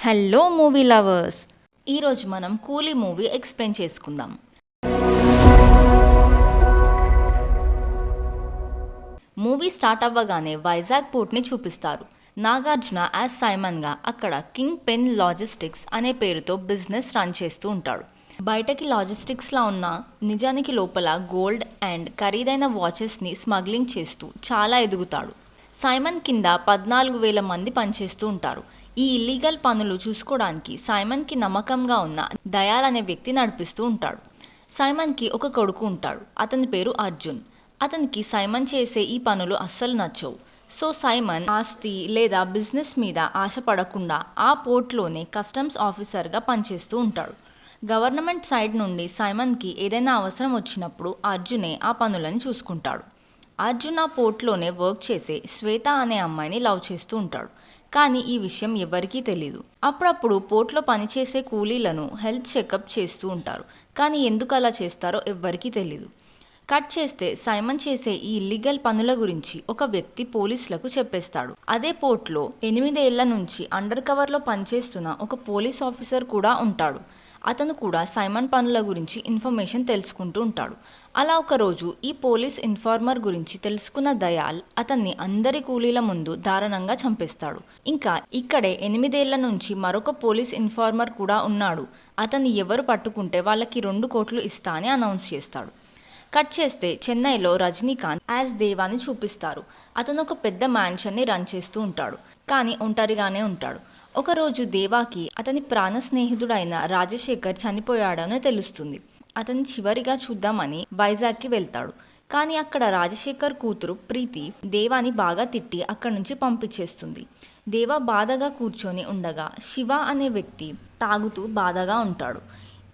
Hello movie lovers, ఈరోజు మనం కూలీ మూవీ ఎక్స్ప్లెయిన్ చేసుకుందాం. మూవీ స్టార్ట్ అవ్వగానే వైజాగ్ పోర్ట్ని చూపిస్తారు. నాగార్జున యాజ్ సైమన్గా అక్కడ కింగ్ పెన్ లాజిస్టిక్స్ అనే పేరుతో బిజినెస్ రన్ చేస్తూ ఉంటాడు. బయటకి లాజిస్టిక్స్లా ఉన్న నిజానికి లోపల గోల్డ్ అండ్ ఖరీదైన వాచెస్ని స్మగ్లింగ్ చేస్తూ చాలా ఎదుగుతాడు. సైమన్ కింద 14,000 మంది పనిచేస్తూ ఉంటారు. ఈ ఇల్లీగల్ పనులు చూసుకోవడానికి సైమన్కి నమ్మకంగా ఉన్న దయాల్ అనే వ్యక్తి నడిపిస్తూ ఉంటాడు. సైమన్కి ఒక కొడుకు ఉంటాడు. అతని పేరు అర్జున్. అతనికి సైమన్ చేసే ఈ పనులు అస్సలు నచ్చవు. సో సైమన్ ఆస్తి లేదా బిజినెస్ మీద ఆశపడకుండా ఆ పోర్ట్లోనే కస్టమ్స్ ఆఫీసర్గా పనిచేస్తూ ఉంటాడు. గవర్నమెంట్ సైడ్ నుండి సైమన్కి ఏదైనా అవసరం వచ్చినప్పుడు అర్జునే ఆ పనులను చూసుకుంటాడు. అర్జున్ ఆ పోర్ట్లోనే వర్క్ చేసే శ్వేత అనే అమ్మాయిని లవ్ చేస్తూ ఉంటాడు. కానీ ఈ విషయం ఎవరికీ తెలీదు. అప్పుడప్పుడు పోర్ట్లో పనిచేసే కూలీలను హెల్త్ చెకప్ చేస్తూ ఉంటారు. కానీ ఎందుకు అలా చేస్తారో ఎవ్వరికీ తెలీదు. కట్ చేస్తే సైమన్ చేసే ఈ ఇల్లీగల్ పనుల గురించి ఒక వ్యక్తి పోలీసులకు చెప్పేస్తాడు. అదే పోర్ట్లో 8 ఏళ్ల నుంచి అండర్ కవర్లో పనిచేస్తున్న ఒక పోలీస్ ఆఫీసర్ కూడా ఉంటాడు. అతను కూడా సైమన్ పనుల గురించి ఇన్ఫర్మేషన్ తెలుసుకుంటూ ఉంటాడు. అలా ఒకరోజు ఈ పోలీస్ ఇన్ఫార్మర్ గురించి తెలుసుకున్న దయాల్ అతన్ని అందరి కూలీల ముందు దారుణంగా చంపేస్తాడు. ఇంకా ఇక్కడే 8 ఏళ్ల నుంచి మరొక పోలీస్ ఇన్ఫార్మర్ కూడా ఉన్నాడు. అతన్ని ఎవరు పట్టుకుంటే వాళ్ళకి 2 కోట్లు ఇస్తా అని అనౌన్స్ చేస్తాడు. కట్ చేస్తే చెన్నైలో రజనీకాంత్ యాజ్ దేవాని చూపిస్తారు. అతను ఒక పెద్ద మ్యాన్షన్ని రన్ చేస్తూ ఉంటాడు. కానీ ఒంటరిగానే ఉంటాడు. ఒకరోజు దేవాకి అతని ప్రాణ స్నేహితుడైన రాజశేఖర్ చనిపోయాడని తెలుస్తుంది. అతన్ని చివరిగా చూద్దామని వైజాగ్కి వెళ్తాడు. కానీ అక్కడ రాజశేఖర్ కూతురు ప్రీతి దేవాని బాగా తిట్టి అక్కడి నుంచి పంపించేస్తుంది. దేవా బాధగా కూర్చొని ఉండగా శివ అనే వ్యక్తి తాగుతూ బాధగా ఉంటాడు.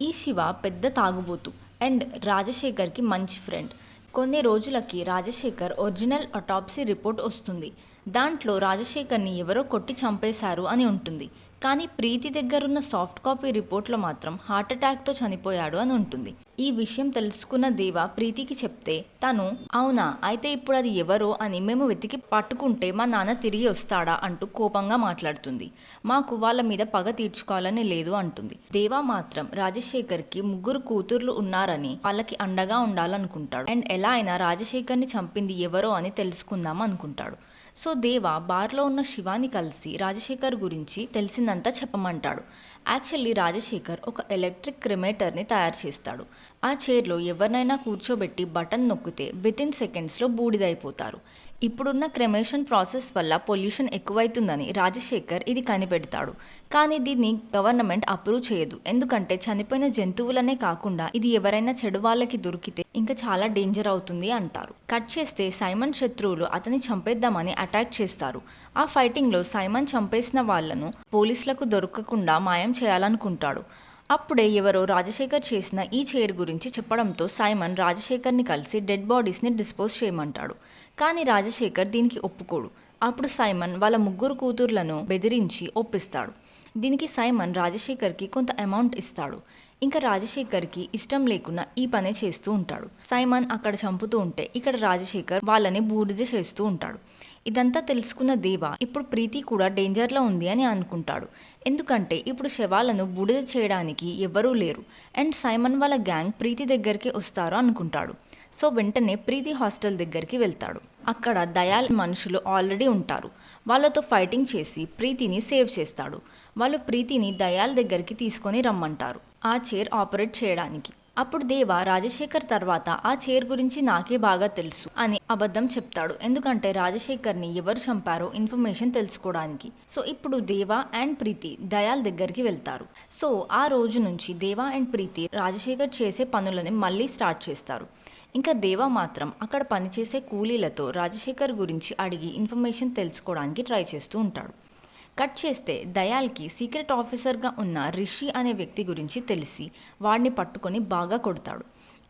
ఈ శివ పెద్ద తాగుబోతు అండ్ రాజశేఖర్కి మంచి ఫ్రెండ్. కొన్ని రోజులకి రాజశేఖర్ ఒరిజినల్ అటాప్సీ రిపోర్ట్ వస్తుంది. దాంట్లో రాజశేఖర్ని ఎవరో కొట్టి చంపేశారు అని ఉంటుంది. కానీ ప్రీతి దగ్గరున్న సాఫ్ట్ కాపీ రిపోర్ట్లో మాత్రం హార్ట్అటాక్తో చనిపోయాడు అని ఉంటుంది. ఈ విషయం తెలుసుకున్న దేవ ప్రీతికి చెప్తే తను అవునా అయితే ఇప్పుడు అది ఎవరో అని మేము వెతికి పట్టుకుంటే మా నాన్న తిరిగి వస్తాడా అంటూ కోపంగా మాట్లాడుతుంది. మాకు వాళ్ళ మీద పగ తీర్చుకోవాలని లేదు అంటుంది. దేవ మాత్రం రాజశేఖర్కి 3 కూతుర్లు ఉన్నారని వాళ్ళకి అండగా ఉండాలనుకుంటాడు. అండ్ ఎలా అయినా రాజశేఖర్ని చంపింది ఎవరో అని తెలుసుకుందాం అనుకుంటాడు. సో దేవ బార్లో ఉన్న శివాని కలిసి రాజశేఖర్ గురించి తెలిసిందంతా చెప్పమంటాడు. యాక్చువల్లీ రాజశేఖర్ ఒక ఎలక్ట్రిక్ క్రిమేటర్ని తయారు చేస్తాడు. ఆ చైర్లో ఎవరినైనా కూర్చోబెట్టి బటన్ నొక్కితే వితిన్ సెకండ్స్లో బూడిదైపోతారు. ఇప్పుడున్న క్రెమేషన్ ప్రాసెస్ వల్ల పొల్యూషన్ ఎక్కువైతుందని రాజశేఖర్ ఇది కనిపెడతాడు. కానీ దీన్ని గవర్నమెంట్ అప్రూవ్ చేయదు. ఎందుకంటే చనిపోయిన జంతువులనే కాకుండా ఇది ఎవరైనా చెడు వాళ్ళకి దొరికితే ఇంకా చాలా డేంజర్ అవుతుంది అంటారు. కట్ చేస్తే సైమన్ శత్రువులు అతన్ని చంపేద్దామని అటాక్ చేస్తారు. ఆ ఫైటింగ్లో సైమన్ చంపేసిన వాళ్లను పోలీసులకు దొరకకుండా మాయం చేయాలనుకుంటాడు. అప్పుడే ఎవరో రాజశేఖర్ చేసిన ఈ చైర్ గురించి చెప్పడంతో సైమన్ రాజశేఖర్ని కలిసి డెడ్ బాడీస్ని డిస్పోజ్ చేయమంటాడు. కానీ రాజశేఖర్ దీనికి ఒప్పుకోడు. అప్పుడు సైమన్ వాళ్ళ 3 కూతుర్లను బెదిరించి ఒప్పిస్తాడు. దీనికి సైమన్ రాజశేఖర్కి కొంత అమౌంట్ ఇస్తాడు. ఇంకా రాజశేఖర్కి ఇష్టం లేకున్నా ఈ పనే చేస్తూ ఉంటాడు. సైమన్ అక్కడ చంపుతూ ఉంటే ఇక్కడ రాజశేఖర్ వాళ్ళని బూడిద చేస్తూ ఉంటాడు. ఇదంతా తెలుసుకున్న దేవ ఇప్పుడు ప్రీతి కూడా డేంజర్లో ఉంది అని అనుకుంటాడు. ఎందుకంటే ఇప్పుడు శవాలను బూడిద చేయడానికి ఎవరూ లేరు. అండ్ సైమన్ వాళ్ళ గ్యాంగ్ ప్రీతి దగ్గరికి వస్తారు అనుకుంటాడు. సో వెంటనే ప్రీతి హాస్టల్ దగ్గరికి వెళ్తాడు. అక్కడ దయాల్ మనుషులు ఆల్రెడీ ఉంటారు. వాళ్ళతో ఫైటింగ్ చేసి ప్రీతిని సేవ్ చేస్తాడు. వాళ్ళు ప్రీతిని దయాల్ దగ్గరికి తీసుకొని రమ్మంటారు ఆ చైర్ ఆపరేట్ చేయడానికి. అప్పుడు దేవ రాజశేఖర్ తర్వాత ఆ చైర్ గురించి నాకే బాగా తెలుసు అని అబద్ధం చెప్తాడు. ఎందుకంటే రాజశేఖర్ని ఎవరు చంపారో ఇన్ఫర్మేషన్ తెలుసుకోవడానికి. సో ఇప్పుడు దేవ అండ్ ప్రీతి దయాల్ దగ్గరికి వెళ్తారు. సో ఆ రోజు నుంచి దేవ అండ్ ప్రీతి రాజశేఖర్ చేసే పనులని మళ్ళీ స్టార్ట్ చేస్తారు. ఇంకా దేవ మాత్రం అక్కడ పనిచేసే కూలీలతో రాజశేఖర్ గురించి అడిగి ఇన్ఫర్మేషన్ తెలుసుకోవడానికి ట్రై చేస్తూ ఉంటాడు. కట్ చేస్తే దయాల్కి సీక్రెట్ ఆఫీసర్గా ఉన్న రిషి అనే వ్యక్తి గురించి తెలిసి వాడిని పట్టుకొని బాగా కొడతాడు.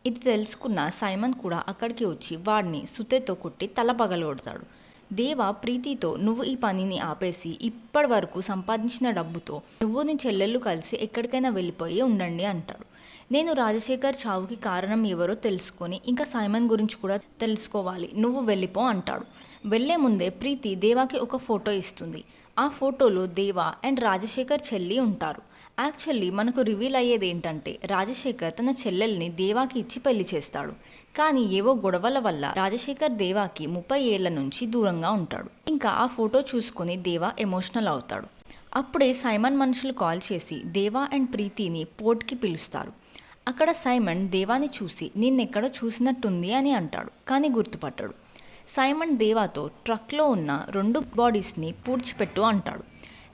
ఇది తెలుసుకున్న సైమన్ కూడా అక్కడికి వచ్చి వాడిని సుతేతో కొట్టి తల పగలగొడతాడు. దేవ ప్రీతితో నువ్వు ఈ పనిని ఆపేసి ఇప్పటి వరకు సంపాదించిన డబ్బుతో నువ్వు నీ చెల్లెళ్ళు కలిసి ఎక్కడికైనా వెళ్ళిపోయి ఉండండి అంటాడు. నేను రాజశేఖర్ చావుకి కారణం ఎవరో తెలుసుకొని ఇంకా సైమన్ గురించి కూడా తెలుసుకోవాలి, నువ్వు వెళ్ళిపో అంటాడు. వెళ్లే ముందే ప్రీతి దేవాకి ఒక ఫోటో ఇస్తుంది. ఆ ఫోటోలో దేవా అండ్ రాజశేఖర్ చెల్లి ఉంటారు. యాక్చువల్లీ మనకు రివీల్ అయ్యేది ఏంటంటే రాజశేఖర్ తన చెల్లెల్ని దేవాకి ఇచ్చి పెళ్లి చేస్తాడు. కానీ ఏవో గొడవల వల్ల రాజశేఖర్ దేవాకి 30 ఏళ్ల నుంచి దూరంగా ఉంటాడు. ఇంకా ఆ ఫోటో చూసుకుని దేవా ఎమోషనల్ అవుతాడు. అప్పుడే సైమన్ మనుషులు కాల్ చేసి దేవా అండ్ ప్రీతిని పోర్ట్కి పిలుస్తారు. అక్కడ సైమన్ దేవాని చూసి నిన్నెక్కడో చూసినట్టుంది అని అంటాడు, కానీ గుర్తుపట్టడు. సైమన్ దేవాతో ట్రక్లో ఉన్న 2 బాడీస్ని పూడ్చిపెట్టు అంటాడు.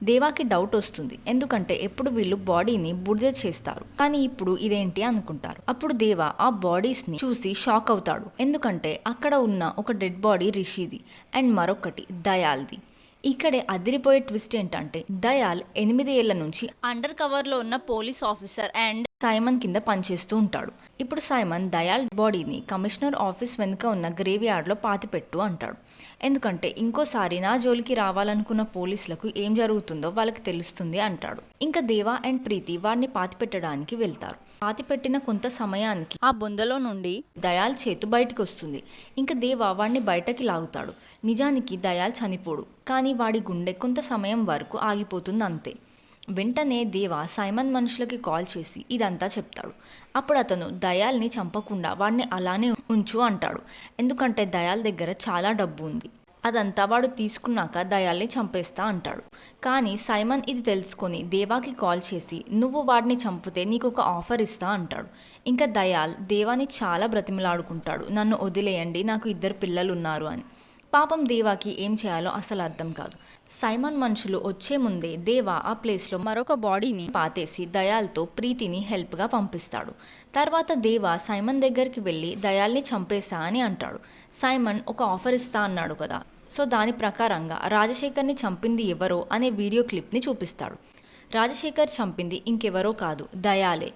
దేవాకి డౌట్ వస్తుంది, ఎందుకంటే ఎప్పుడు వీళ్ళు బాడీని బూడిద చేస్తారు, కానీ ఇప్పుడు ఇదేంటి అనుకుంటారు. అప్పుడు దేవా ఆ బాడీస్ని చూసి షాక్ అవుతాడు, ఎందుకంటే అక్కడ ఉన్న ఒక డెడ్ బాడీ రిషిది అండ్ మరొకటి దయాల్ది. ఇక్కడే అదిరిపోయే ట్విస్ట్ ఏంటంటే దయాల్ 8 ఏళ్ల నుంచి అండర్ కవర్లో ఉన్న పోలీస్ ఆఫీసర్ అండ్ సైమన్ కింద పనిచేస్తూ ఉంటాడు. ఇప్పుడు సైమన్ దయాల్ బాడీని కమిషనర్ ఆఫీస్ వెనుక ఉన్న గ్రేవ్ యార్డ్లో పాతిపెట్టు అంటాడు, ఎందుకంటే ఇంకోసారి నా జోలికి రావాలనుకున్న పోలీసులకు ఏం జరుగుతుందో వాళ్ళకి తెలుస్తుంది అంటాడు. ఇంకా దేవా అండ్ ప్రీతి వాడిని పాతిపెట్టడానికి వెళ్తారు. పాతిపెట్టిన కొంత సమయానికి ఆ బొందలో నుండి దయాల్ చేతు బయటకు వస్తుంది. ఇంకా దేవా వాడిని బయటకి లాగుతాడు. నిజానికి దయాల్ చనిపోడు, కానీ వాడి గుండె కొంత సమయం వరకు ఆగిపోతుంది అంతే. వెంటనే దేవా సైమన్ మనుషులకి కాల్ చేసి ఇదంతా చెప్తాడు. అప్పుడు అతను దయాల్ని చంపకుండా వాడిని అలానే ఉంచు అంటాడు, ఎందుకంటే దయాల్ దగ్గర చాలా డబ్బు ఉంది. అదంతా వాడు తీసుకున్నాక దయాల్ని చంపేస్తా అంటాడు. కానీ సైమన్ ఇది తెలుసుకొని దేవాకి కాల్ చేసి నువ్వు వాడిని చంపితే నీకు ఒక ఆఫర్ ఇస్తా అంటాడు. ఇంకా దయాల్ దేవాని చాలా బ్రతిమలాడుకుంటాడు, నన్ను వదిలేయండి, నాకు 2 పిల్లలు ఉన్నారు అని. పాపం దేవాకి ఏం చేయాలో అసలు అర్థం కాదు. సైమన్ మనుషులు వచ్చే ముందే దేవా ఆ ప్లేస్లో మరొక బాడీని పాతేసి దయాల్తో ప్రీతిని హెల్ప్గా పంపిస్తాడు. తర్వాత దేవా సైమన్ దగ్గరికి వెళ్ళి దయాల్ని చంపేశా అని అంటాడు. సైమన్ ఒక ఆఫర్ ఇస్తా అన్నాడు కదా, సో దాని ప్రకారంగా రాజశేఖర్ని చంపింది ఎవరో అనే వీడియో క్లిప్ని చూపిస్తాడు. రాజశేఖర్ చంపింది ఇంకెవరో కాదు, దయాలే.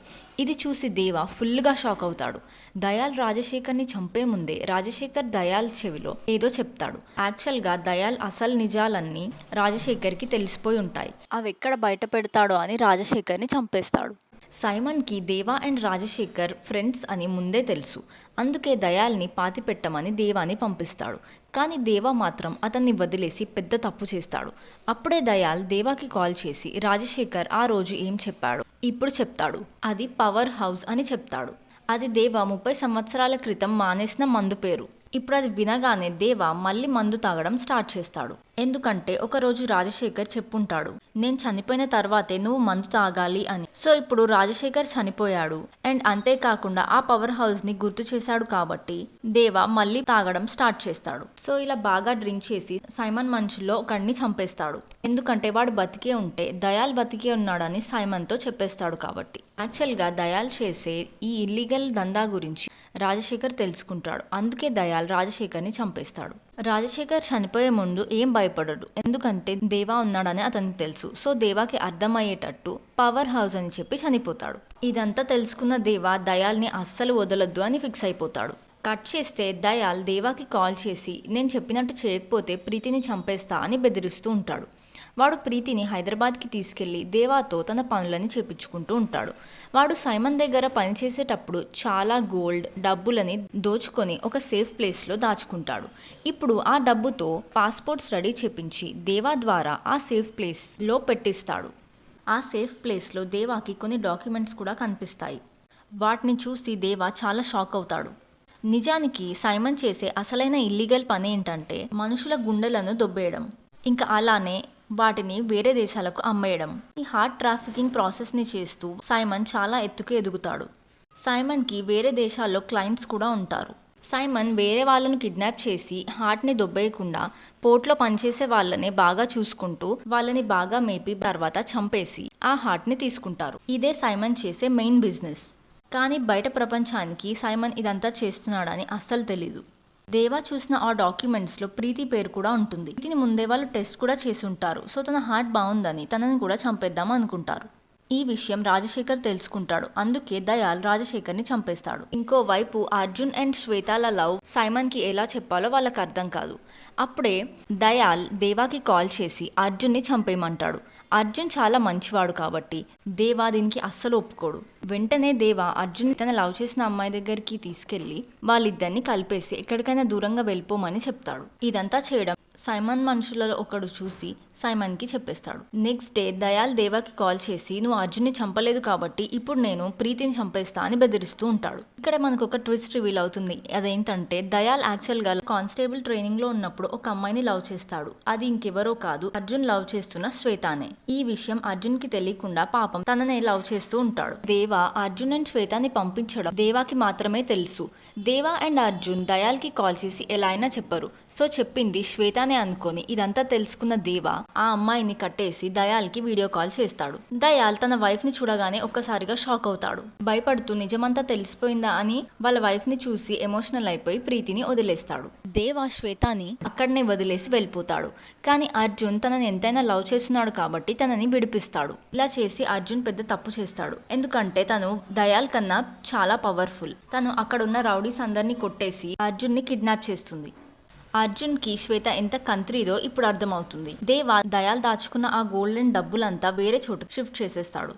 ఇది చూసి దేవా ఫుల్గా షాక్ అవుతాడు. దయాల్ రాజశేఖర్ని చంపే ముందే రాజశేఖర్ దయాల్ చెవిలో ఏదో చెప్తాడు. యాక్చువల్గా దయాల్ అసలు నిజాలన్నీ రాజశేఖర్కి తెలిసిపోయి ఉంటాయి. అవి ఎక్కడ బయట పెడతాడో అని రాజశేఖర్ని చంపేస్తాడు. సైమన్కి దేవా అండ్ రాజశేఖర్ ఫ్రెండ్స్ అని ముందే తెలుసు. అందుకే దయాల్ని పాతిపెట్టమని దేవాని పంపిస్తాడు. కానీ దేవా మాత్రం అతన్ని వదిలేసి పెద్ద తప్పు చేస్తాడు. అప్పుడే దయాల్ దేవాకి కాల్ చేసి రాజశేఖర్ ఆ రోజు ఏం చెప్పాడు ఇప్పుడు చెప్తాడు. అది పవర్ హౌస్ అని చెప్తాడు. అది దేవా 30 సంవత్సరాల క్రితం మానేసిన మందు పేరు. ఇప్పుడు అది వినగానే దేవా మళ్ళీ మందు తాగడం స్టార్ట్ చేస్తాడు. ఎందుకంటే ఒకరోజు రాజశేఖర్ చెప్పుంటాడు, నేను చనిపోయిన తర్వాతే నువ్వు మందు తాగాలి అని. సో ఇప్పుడు రాజశేఖర్ చనిపోయాడు అండ్ అంతేకాకుండా ఆ పవర్ హౌస్ ని గుర్తు చేశాడు కాబట్టి దేవా మళ్ళీ తాగడం స్టార్ట్ చేస్తాడు. సో ఇలా బాగా డ్రింక్ చేసి సైమన్ మనుషుల్లో ఒకడిని చంపేస్తాడు. ఎందుకంటే వాడు బతికే ఉంటే దయాల్ బతికే ఉన్నాడని సైమన్తో చెప్పేస్తాడు కాబట్టి. యాక్చువల్గా దయాల్ చేసే ఈ ఇల్లీగల్ దందా గురించి రాజశేఖర్ తెలుసుకుంటాడు. అందుకే దయాల్ రాజశేఖర్ని చంపేస్తాడు. రాజశేఖర్ చనిపోయే ముందు ఏం భయపడడు, ఎందుకంటే దేవా ఉన్నాడని అతనికి తెలుసు. సో దేవాకి అర్థమయ్యేటట్టు పవర్ హౌస్ అని చెప్పి చనిపోతాడు. ఇదంతా తెలుసుకున్న దేవా దయాల్ని అస్సలు వదలొద్దు అని ఫిక్స్ అయిపోతాడు. కట్ చేస్తే దయాల్ దేవాకి కాల్ చేసి నేను చెప్పినట్టు చేయకపోతే ప్రీతిని చంపేస్తా అని బెదిరిస్తూ ఉంటాడు. వాడు ప్రీతిని హైదరాబాద్కి తీసుకెళ్లి దేవాతో తన పనులని చేపించుకుంటూ ఉంటాడు. వాడు సైమన్ దగ్గర పనిచేసేటప్పుడు చాలా గోల్డ్ డబ్బులని దోచుకొని ఒక సేఫ్ ప్లేస్లో దాచుకుంటాడు. ఇప్పుడు ఆ డబ్బుతో పాస్పోర్ట్స్ రెడీ చేపించి దేవా ద్వారా ఆ సేఫ్ ప్లేస్లో పెట్టిస్తాడు. ఆ సేఫ్ ప్లేస్లో దేవాకి కొన్ని డాక్యుమెంట్స్ కూడా కనిపిస్తాయి. వాటిని చూసి దేవా చాలా షాక్ అవుతాడు. నిజానికి సైమన్ చేసే అసలైన ఇల్లీగల్ పని ఏంటంటే మనుషుల గుండెలను దొబ్బేయడం, ఇంకా అలానే వాటిని వేరే దేశాలకు అమ్మేయడం. ఈ హార్ట్ ట్రాఫికింగ్ ప్రాసెస్ని చేస్తూ సైమన్ చాలా ఎత్తుకు ఎదుగుతాడు. సైమన్కి వేరే దేశాల్లో క్లయింట్స్ కూడా ఉంటారు. సైమన్ వేరే వాళ్ళను కిడ్నాప్ చేసి హార్ట్ని దొబ్బేయకుండా పోర్ట్లో పనిచేసే వాళ్ళనే బాగా చూసుకుంటూ వాళ్ళని బాగా మేపి తర్వాత చంపేసి ఆ హార్ట్ని తీసుకుంటారు. ఇదే సైమన్ చేసే మెయిన్ బిజినెస్. కానీ బయట ప్రపంచానికి సైమన్ ఇదంతా చేస్తున్నాడని అస్సలు తెలీదు. దేవా చూసిన ఆ డాక్యుమెంట్స్లో ప్రీతి పేరు కూడా ఉంటుంది. ప్రీతిని ముందే వాళ్ళు టెస్ట్ కూడా చేసి ఉంటారు. సో తన హార్ట్ బాగుందని తనని కూడా చంపేద్దాం అనుకుంటారు. ఈ విషయం రాజశేఖర్ తెలుసుకుంటాడు. అందుకే దయాల్ రాజశేఖర్ని చంపేస్తాడు. ఇంకోవైపు అర్జున్ అండ్ శ్వేతాల లవ్ సైమన్కి ఎలా చెప్పాలో వాళ్ళకి అర్థం కాదు. అప్పుడే దయాల్ దేవాకి కాల్ చేసి అర్జున్ని చంపేయమంటాడు. అర్జున్ చాలా మంచివాడు కాబట్టి దేవా దీనికి అస్సలు ఒప్పుకోడు. వెంటనే దేవా అర్జున్ తన లవ్ చేసిన అమ్మాయి దగ్గరికి తీసుకెళ్లి వాళ్ళిద్దరిని కలిపేసి ఎక్కడికైనా దూరంగా వెళ్ళిపోమని చెప్తాడు. ఇదంతా చేయడం సైమన్ మనుషులలో ఒకడు చూసి సైమన్ కి చెప్పేస్తాడు. నెక్స్ట్ డే దయాల్ దేవాకి కాల్ చేసి నువ్వు అర్జున్ని చంపలేదు కాబట్టి ఇప్పుడు నేను ప్రీతిని చంపేస్తా అని బెదిరిస్తూ ఉంటాడు. ఇక్కడ మనకు ఒక ట్విస్ట్ రివీల్ అవుతుంది. అదేంటంటే దయాల్ యాక్చువల్ గా కానిస్టేబుల్ ట్రైనింగ్ లో ఉన్నప్పుడు ఒక అమ్మాయిని లవ్ చేస్తాడు. అది ఇంకెవరో కాదు, అర్జున్ లవ్ చేస్తున్న శ్వేతానే. ఈ విషయం అర్జున్ కి తెలియకుండా పాపం తననే లవ్ చేస్తూ ఉంటాడు. దేవా అర్జున్ అండ్ శ్వేతాని పంపించడం దేవాకి మాత్రమే తెలుసు. దేవా అండ్ అర్జున్ దయాల్ కి కాల్ చేసి ఎలా అయినా చెప్పరు. సో చెప్పింది శ్వేత అనుకొని ఇదంతా తెలుసుకున్న దేవా ఆ అమ్మాయిని కట్టేసి దయాల్ కి వీడియో కాల్ చేస్తాడు. దయాల్ తన వైఫ్ ని చూడగానే ఒక్కసారిగా షాక్ అవుతాడు. భయపడుతూ నిజమంతా తెలిసిపోయిందా అని వాళ్ళ వైఫ్ ని చూసి ఎమోషనల్ అయిపోయి ప్రీతిని వదిలేస్తాడు. దేవా శ్వేతాని అక్కడనే వదిలేసి వెళ్ళిపోతాడు. కానీ అర్జున్ తనని ఎంతైనా లవ్ చేస్తున్నాడు కాబట్టి తనని విడిపిస్తాడు. ఇలా చేసి అర్జున్ పెద్ద తప్పు చేస్తాడు. ఎందుకంటే తను దయాల్ కన్నా చాలా పవర్ఫుల్. తను అక్కడున్న రౌడీస్ అందరినీ కొట్టేసి అర్జున్ ని కిడ్నాప్ చేస్తుంది. అర్జున్ కి శ్వేత ఎంత కంత్రీదో ఇప్పుడు అర్థమవుతుంది. దేవా దయాల్ దాచుకున్న ఆ గోల్డెన్ డబ్బులంతా వేరే చోటు షిఫ్ట్ చేసేస్తాడు.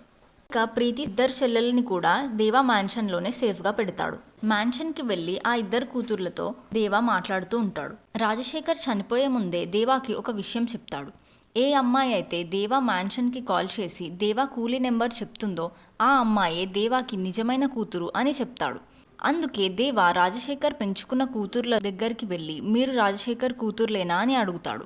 ఇక ప్రీతి ఇద్దరు చెల్లెల్ని కూడా దేవా మ్యాన్షన్ లోనే సేఫ్ గా పెడతాడు. మ్యాన్షన్ కి వెళ్లి ఆ ఇద్దరు కూతుర్లతో దేవా మాట్లాడుతూ ఉంటాడు. రాజశేఖర్ చనిపోయే ముందే దేవాకి ఒక విషయం చెప్తాడు. ఏ అమ్మాయి అయితే దేవా మ్యాన్షన్ కి కాల్ చేసి దేవా కూలీ నెంబర్ చెప్తుందో ఆ అమ్మాయే దేవాకి నిజమైన కూతురు అని చెప్తాడు. అందుకే దేవా రాజశేఖర్ పెంచుకున్న కూతుర్ల దగ్గరికి వెళ్ళి మీరు రాజశేఖర్ కూతుర్లేనా అని అడుగుతాడు.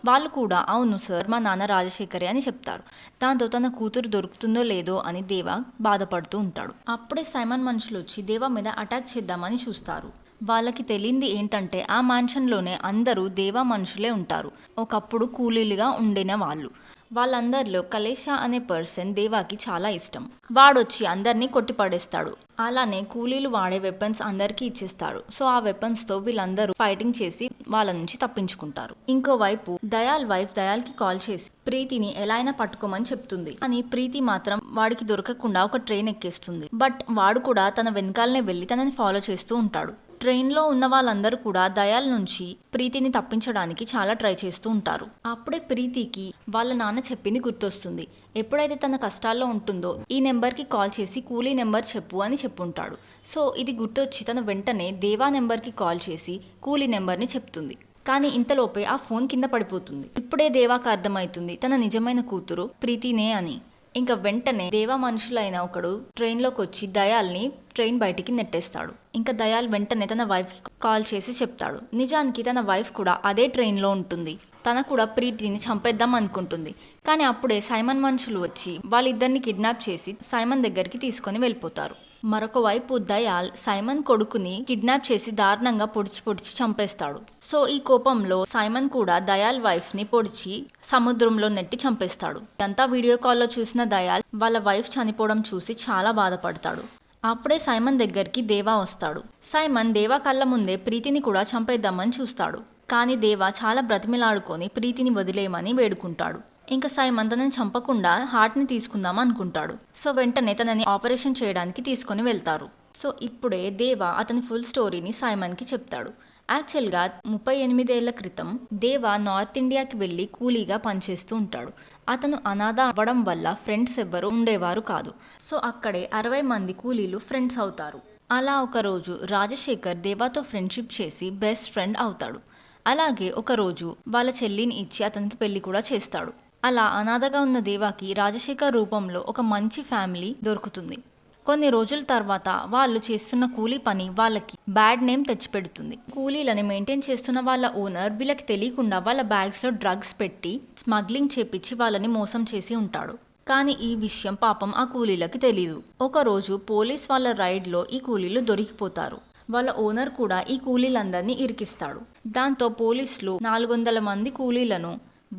వాళ్ళు కూడా అవును సార్ మా నాన్న రాజశేఖరే అని చెప్తారు. దాంతో తన కూతురు దొరుకుతుందో లేదో అని దేవా బాధపడుతూ ఉంటాడు. అప్పుడే సైమన్ మనుషులు వచ్చి దేవా మీద అటాక్ చేద్దామని చూస్తారు. వాళ్ళకి తెలియంది ఏంటంటే ఆ మ్యాన్షన్లోనే అందరూ దేవా మనుషులే ఉంటారు. ఒకప్పుడు కూలీలుగా ఉండిన వాళ్ళు. వాళ్ళందరిలో కలేషా అనే పర్సన్ దేవాకి చాలా ఇష్టం. వాడొచ్చి అందరినీ కొట్టిపడేస్తాడు. అలానే కూలీలు వాడే వెపన్స్ అందరికీ ఇచ్చేస్తాడు. సో ఆ వెపన్స్ తో వీళ్ళందరూ ఫైటింగ్ చేసి వాళ్ళ నుంచి తప్పించుకుంటారు. ఇంకోవైపు దయాల్ వైఫ్ దయాల్ కి కాల్ చేసి ప్రీతిని ఎలా అయినా పట్టుకోమని చెప్తుంది. కానీ ప్రీతి మాత్రం వాడికి దొరకకుండా ఒక ట్రైన్ ఎక్కేస్తుంది. బట్ వాడు కూడా తన వెనకాలనే వెళ్ళి తనని ఫాలో చేస్తూ ఉంటాడు. ట్రైన్లో ఉన్న వాళ్ళందరూ కూడా దయాల్ నుంచి ప్రీతిని తప్పించడానికి చాలా ట్రై చేస్తూ ఉంటారు. అప్పుడే ప్రీతికి వాళ్ళ నాన్న చెప్పింది గుర్తొస్తుంది. ఎప్పుడైతే తన కష్టాల్లో ఉంటుందో ఈ నెంబర్కి కాల్ చేసి కూలీ నెంబర్ చెప్పు అని చెప్పుంటాడు. సో ఇది గుర్తొచ్చి తను వెంటనే దేవా నెంబర్కి కాల్ చేసి కూలీ నెంబర్ని చెప్తుంది. కానీ ఇంతలోపే ఆ ఫోన్ కింద పడిపోతుంది. ఇప్పుడే దేవాకి అర్థమవుతుంది తన నిజమైన కూతురు ప్రీతినే అని. ఇంకా వెంటనే దేవా మనుషులైన ఒకడు ట్రైన్లోకి వచ్చి దయాల్ని ట్రైన్ బయటికి నెట్టేస్తాడు. ఇంకా దయాల్ వెంటనే తన వైఫ్కి కాల్ చేసి చెప్తాడు. నిజానికి తన వైఫ్ కూడా అదే ట్రైన్లో ఉంటుంది. తన కూడా ప్రీతిని చంపేద్దాం అనుకుంటుంది. కానీ అప్పుడే సైమన్ మనుషులు వచ్చి వాళ్ళిద్దరిని కిడ్నాప్ చేసి సైమన్ దగ్గరికి తీసుకొని వెళ్ళిపోతారు. మరొక వైపు దయాల్ సైమన్ కొడుకుని కిడ్నాప్ చేసి దారుణంగా పొడిచి చంపేస్తాడు. సో ఈ కోపంలో సైమన్ కూడా దయాల్ వైఫ్ ని పొడిచి సముద్రంలో నెట్టి చంపేస్తాడు. ఇదంతా వీడియో కాల్లో చూసిన దయాల్ వాళ్ళ వైఫ్ చనిపోవడం చూసి చాలా బాధపడతాడు. అప్పుడే సైమన్ దగ్గరికి దేవా వస్తాడు. సైమన్ దేవా కళ్ళ ముందే ప్రీతిని కూడా చంపేద్దామని చూస్తాడు. కానీ దేవా చాలా బ్రతిమిలాడుకొని ప్రీతిని వదిలేయమని వేడుకుంటాడు. ఇంకా సైమన్ తనని చంపకుండా హార్ట్ని తీసుకుందాం అనుకుంటాడు. సో వెంటనే తనని ఆపరేషన్ చేయడానికి తీసుకొని వెళ్తారు. సో ఇప్పుడే దేవా అతని ఫుల్ స్టోరీని సైమన్కి చెప్తాడు. యాక్చువల్గా 38 ఏళ్ల క్రితం దేవా నార్త్ ఇండియాకి వెళ్ళి కూలీగా పనిచేస్తూ ఉంటాడు. అతను అనాథ అవ్వడం వల్ల ఫ్రెండ్స్ ఎవ్వరూ ఉండేవారు కాదు. సో అక్కడే 60 మంది కూలీలు ఫ్రెండ్స్ అవుతారు. అలా ఒకరోజు రాజశేఖర్ దేవాతో ఫ్రెండ్షిప్ చేసి బెస్ట్ ఫ్రెండ్ అవుతాడు. అలాగే ఒకరోజు వాళ్ళ చెల్లిని ఇచ్చి అతనికి పెళ్లి కూడా చేస్తాడు. అలా అనాథగా ఉన్న దేవాకి రాజశేఖర్ రూపంలో ఒక మంచి ఫ్యామిలీ దొరుకుతుంది. కొన్ని రోజుల తర్వాత వాళ్ళు చేస్తున్న కూలీ పని వాళ్ళకి బ్యాడ్ నేమ్ తెచ్చిపెడుతుంది. కూలీలని మెయింటైన్ చేస్తున్న వాళ్ళ ఓనర్ వీళ్ళకి తెలియకుండా వాళ్ళ బ్యాగ్స్లో డ్రగ్స్ పెట్టి స్మగ్లింగ్ చేపించి వాళ్ళని మోసం చేసి ఉంటాడు. కానీ ఈ విషయం పాపం ఆ కూలీలకి తెలీదు. ఒకరోజు పోలీస్ వాళ్ళ రైడ్లో ఈ కూలీలు దొరికిపోతారు. వాళ్ళ ఓనర్ కూడా ఈ కూలీలందరినీ ఇరికిస్తాడు. దాంతో పోలీసులు 400 మంది కూలీలను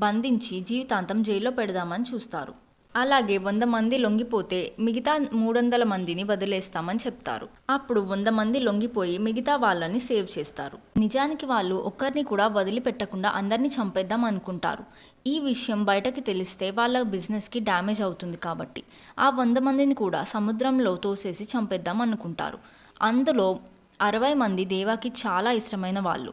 బంధించి జీవితాంతం జైల్లో పెడదామని చూస్తారు. అలాగే 100 మంది లొంగిపోతే మిగతా 300 మందిని వదిలేస్తామని చెప్తారు. అప్పుడు 100 మంది లొంగిపోయి మిగతా వాళ్ళని సేవ్ చేస్తారు. నిజానికి వాళ్ళు ఒక్కరిని కూడా వదిలిపెట్టకుండా అందరినీ చంపేద్దాం అనుకుంటారు. ఈ విషయం బయటకి తెలిస్తే వాళ్ళ బిజినెస్కి డ్యామేజ్ అవుతుంది కాబట్టి ఆ 100 మందిని కూడా సముద్రంలో తోసేసి చంపేద్దాం అనుకుంటారు. అందులో 60 మంది దేవాకి చాలా ఇష్టమైన వాళ్ళు.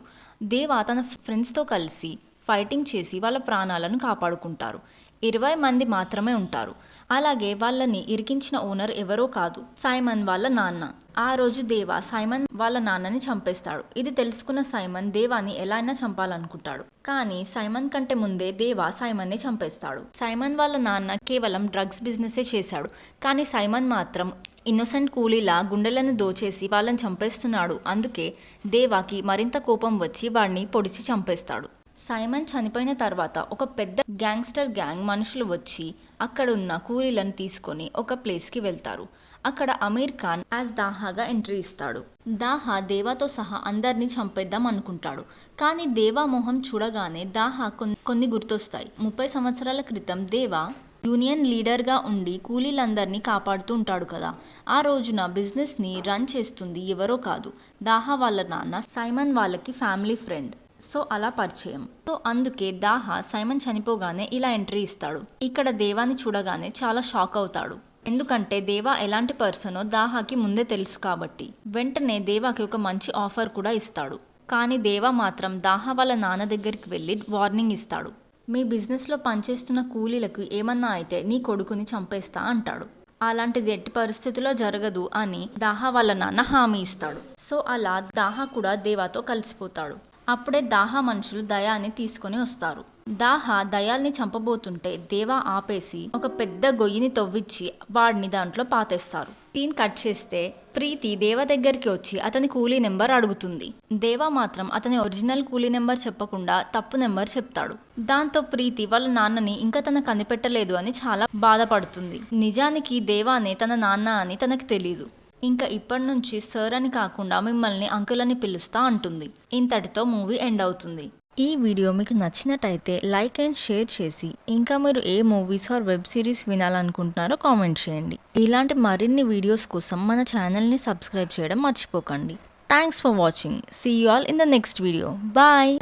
దేవా తన ఫ్రెండ్స్తో కలిసి ఫైటింగ్ చేసి వాళ్ళ ప్రాణాలను కాపాడుకుంటారు. 20 మంది మాత్రమే ఉంటారు. అలాగే వాళ్ళని ఇరికించిన ఓనర్ ఎవరో కాదు, సైమన్ వాళ్ళ నాన్న. ఆ రోజు దేవా సైమన్ వాళ్ళ నాన్నని చంపేస్తాడు. ఇది తెలుసుకున్న సైమన్ దేవాని ఎలా అయినా చంపాలనుకుంటాడు. కానీ సైమన్ కంటే ముందే దేవా సైమన్ని చంపేస్తాడు. సైమన్ వాళ్ళ నాన్న కేవలం డ్రగ్స్ బిజినెసే చేశాడు. కానీ సైమన్ మాత్రం ఇన్నోసెంట్ కూలీలా గుండెలను దోచేసి వాళ్ళని చంపేస్తున్నాడు. అందుకే దేవాకి మరింత కోపం వచ్చి వాడిని పొడిచి చంపేస్తాడు. సైమన్ చనిపోయిన తర్వాత ఒక పెద్ద గ్యాంగ్స్టర్ గ్యాంగ్ మనుషులు వచ్చి అక్కడున్న కూలీలను తీసుకొని ఒక ప్లేస్కి వెళ్తారు. అక్కడ అమీర్ ఖాన్ యాజ్ దాహాగా ఎంట్రీ ఇస్తాడు. దాహా దేవాతో సహా అందరినీ చంపేద్దాం అనుకుంటాడు. కానీ దేవా మొహం చూడగానే దాహా కొన్ని గుర్తొస్తాయి. 30 సంవత్సరాల క్రితం దేవా యూనియన్ లీడర్గా ఉండి కూలీలందరినీ కాపాడుతూ ఉంటాడు కదా. ఆ రోజున బిజినెస్ని రన్ చేస్తుంది ఎవరో కాదు, దాహా వాళ్ళ నాన్న, సైమన్ వాళ్ళకి ఫ్యామిలీ ఫ్రెండ్. సో అలా పరిచయం. సో అందుకే దాహా సైమన్ చనిపోగానే ఇలా ఎంట్రీ ఇస్తాడు. ఇక్కడ దేవాని చూడగానే చాలా షాక్ అవుతాడు. ఎందుకంటే దేవా ఎలాంటి పర్సనో దాహాకి ముందే తెలుసు కాబట్టి. వెంటనే దేవాకి ఒక మంచి ఆఫర్ కూడా ఇస్తాడు. కానీ దేవా మాత్రం దాహా వాళ్ళ నాన్న దగ్గరికి వెళ్ళి వార్నింగ్ ఇస్తాడు. మీ బిజినెస్లో పనిచేస్తున్న కూలీలకు ఏమన్నా అయితే నీ కొడుకుని చంపేస్తా అంటాడు. అలాంటిది ఎట్టి పరిస్థితుల్లో జరగదు అని దాహా వాళ్ళ నాన్న హామీ ఇస్తాడు. సో అలా దాహా కూడా దేవాతో కలిసిపోతాడు. అప్పుడే దాహా మనుషులు దయాని తీసుకొని వస్తారు. దాహా దయాల్ని చంపబోతుంటే దేవా ఆపేసి ఒక పెద్ద గొయ్యిని తవ్వించి వాడిని దాంట్లో పాతేస్తారు. సీన్ కట్ చేస్తే ప్రీతి దేవా దగ్గరికి వచ్చి అతని కూలీ నెంబర్ అడుగుతుంది. దేవా మాత్రం అతని ఒరిజినల్ కూలీ నెంబర్ చెప్పకుండా తప్పు నెంబర్ చెప్తాడు. దాంతో ప్రీతి వాళ్ళ నాన్నని ఇంకా తన కనిపెట్టలేదు అని చాలా బాధపడుతుంది. నిజానికి దేవానే తన నాన్న అని తనకి తెలీదు. ఇంకా ఇప్పటి నుంచి సార్ అని కాకుండా మిమ్మల్ని అంకుల్ అని పిలుస్తా అంటుంది. ఇంతటితో మూవీ ఎండ్ అవుతుంది. ఈ వీడియో మీకు నచ్చినట్టయితే లైక్ అండ్ షేర్ చేసి ఇంకా మీరు ఏ మూవీస్ ఆర్ వెబ్ సిరీస్ వినాలనుకుంటున్నారో కామెంట్ చేయండి. ఇలాంటి మరిన్ని వీడియోస్ కోసం మన ఛానల్ని సబ్స్క్రైబ్ చేయడం మర్చిపోకండి. Thanks for watching. See you all in the next video. Bye.